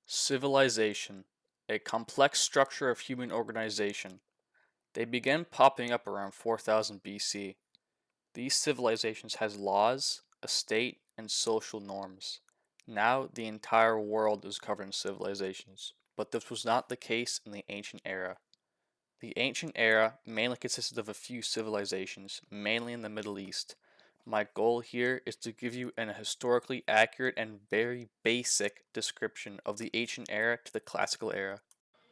Civilization, a complex structure of human organization. They began popping up around 4000 BC. These civilizations has laws, a state, and social norms. Now the entire world is covered in civilizations, but this was not the case in the ancient era. The ancient era mainly consisted of a few civilizations, mainly in the Middle East. My goal here is to give you an historically accurate and very basic description of the ancient era to the classical era.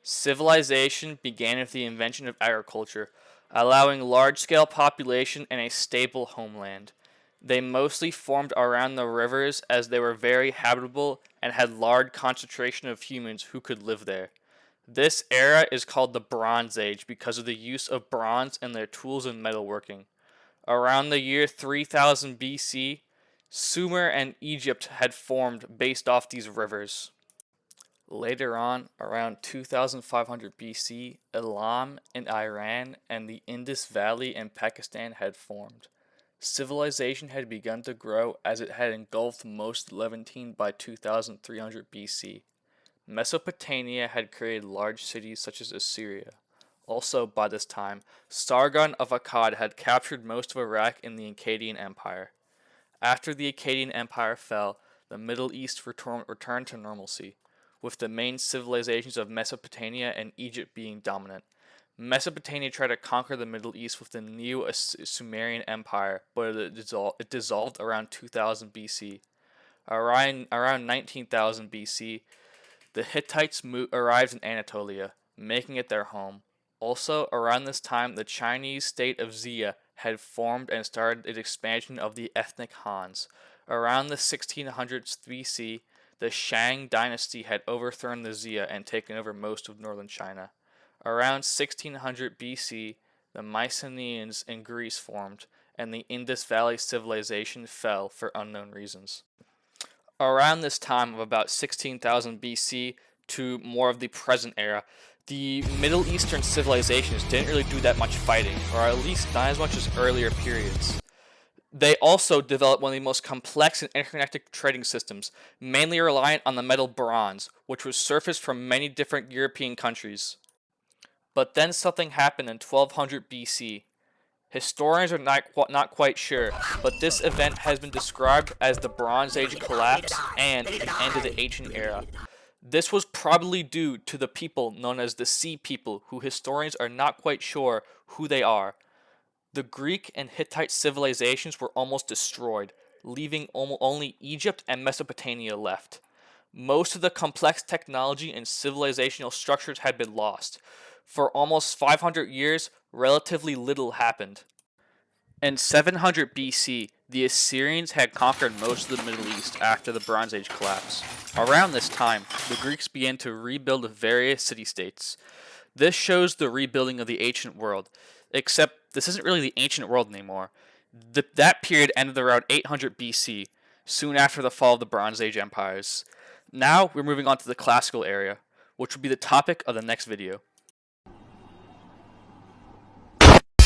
Civilization began with the invention of agriculture, allowing large-scale population and a stable homeland. They mostly formed around the rivers as they were very habitable and had large concentration of humans who could live there. This era is called the Bronze Age because of the use of bronze in their tools and metalworking. Around the year 3000 BC, Sumer and Egypt had formed based off these rivers. Later on, around 2500 BC, Elam in Iran and the Indus Valley in Pakistan had formed. Civilization had begun to grow as it had engulfed most of Levantine by 2300 BC. Mesopotamia had created large cities such as Assyria. Also, by this time, Sargon of Akkad had captured most of Iraq in the Akkadian Empire. After the Akkadian Empire fell, the Middle East returned to normalcy, with the main civilizations of Mesopotamia and Egypt being dominant. Mesopotamia tried to conquer the Middle East with the Neo-Sumerian Empire, but it dissolved around 2000 BC. Around 19,000 BC, the Hittites arrived in Anatolia, making it their home. Also, around this time, the Chinese state of Xia had formed and started its expansion of the ethnic Hans. Around the 1600s BC, the Shang dynasty had overthrown the Xia and taken over most of northern China. Around 1600 BC, the Mycenaeans in Greece formed, and the Indus Valley civilization fell for unknown reasons. Around this time of about 16,000 BC to more of the present era, the Middle Eastern civilizations didn't really do that much fighting, or at least not as much as earlier periods. They also developed one of the most complex and interconnected trading systems, mainly reliant on the metal bronze, which was surfaced from many different European countries. But then something happened in 1200 BC. Historians are not quite sure, but this event has been described as the Bronze Age collapse and the end of the ancient era. This was probably due to the people known as the Sea People, who historians are not quite sure who they are. The Greek and Hittite civilizations were almost destroyed, leaving only Egypt and Mesopotamia left. Most of the complex technology and civilizational structures had been lost. For almost 500 years, relatively little happened. In 700 BC, the Assyrians had conquered most of the Middle East after the Bronze Age collapse. Around this time, the Greeks began to rebuild various city-states. This shows the rebuilding of the ancient world, except this isn't really the ancient world anymore. That period ended around 800 BC, soon after the fall of the Bronze Age empires. Now we're moving on to the classical era, which will be the topic of the next video.